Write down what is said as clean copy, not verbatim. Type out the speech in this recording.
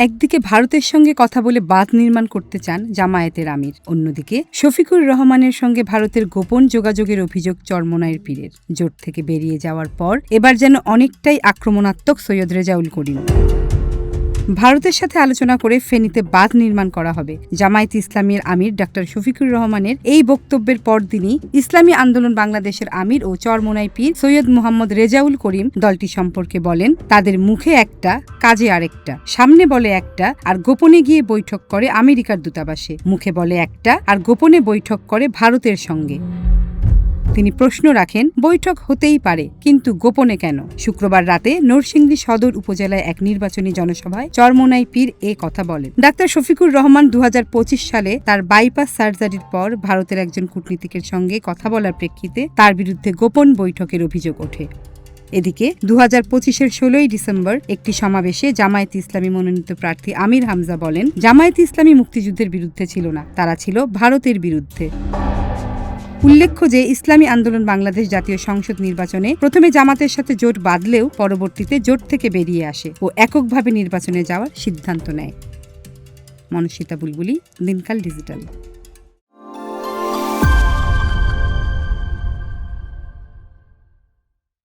একদিকে ভারতের সঙ্গে কথা বলে বাঁধ নির্মাণ করতে চান জামায়াতের আমির, অন্যদিকে শফিকুর রহমানের সঙ্গে ভারতের গোপন যোগাযোগের অভিযোগ চরমোনাইয়ের পীরের। জোট থেকে বেরিয়ে যাওয়ার পর এবার যেন অনেকটাই আক্রমণাত্মক সৈয়দ রেজাউল করিম। ভারতের সাথে আলোচনা করে ফেনীতে বাঁধ নির্মাণ করা হবে। জামায়াত ইসলামীর আমির ডাক্তার শফিকুর রহমানের এই বক্তব্যের পরদিনই ইসলামী আন্দোলন বাংলাদেশের আমির ও চরমোনাই পীর সৈয়দ মোহাম্মদ রেজাউল করিম দলটি সম্পর্কে বলেন, তাদের মুখে একটা, কাজে আরেকটা। সামনে বলে একটা আর গোপনে গিয়ে বৈঠক করে আমেরিকার দূতাবাসে। মুখে বলে একটা আর গোপনে বৈঠক করে ভারতের সঙ্গে। তিনি প্রশ্ন রাখেন, বৈঠক হতেই পারে, কিন্তু গোপনে কেন? শুক্রবার রাতে নরসিংদী সদর উপজেলায় এক নির্বাচনী জনসভায় চরমোনাই পীর এ কথা বলেন। ডাক্তার শফিকুর রহমান 2025 সালে তার বাইপাস সার্জারির পর ভারতের একজন কূটনীতিকের সঙ্গে কথা বলার প্রেক্ষিতে তার বিরুদ্ধে গোপন বৈঠকের অভিযোগ ওঠে। এদিকে 2025-এর 16 ডিসেম্বর একটি সমাবেশে জামায়াত ইসলামী মনোনীত প্রার্থী আমির হামজা বলেন, জামায়াত ইসলামী মুক্তিযুদ্ধের বিরুদ্ধে ছিল না, তারা ছিল ভারতের বিরুদ্ধে। উল্লেখ্য যে ইসলামী আন্দোলন বাংলাদেশ জাতীয় সংসদ নির্বাচনে প্রথমে জামাতের সাথে জোট বাঁধলেও পরবর্তীতে জোট থেকে বেরিয়ে আসে ও এককভাবে নির্বাচনে যাওয়ার সিদ্ধান্ত নেয়। মনস্বিতা বুলবুলি, দিনকাল ডিজিটাল।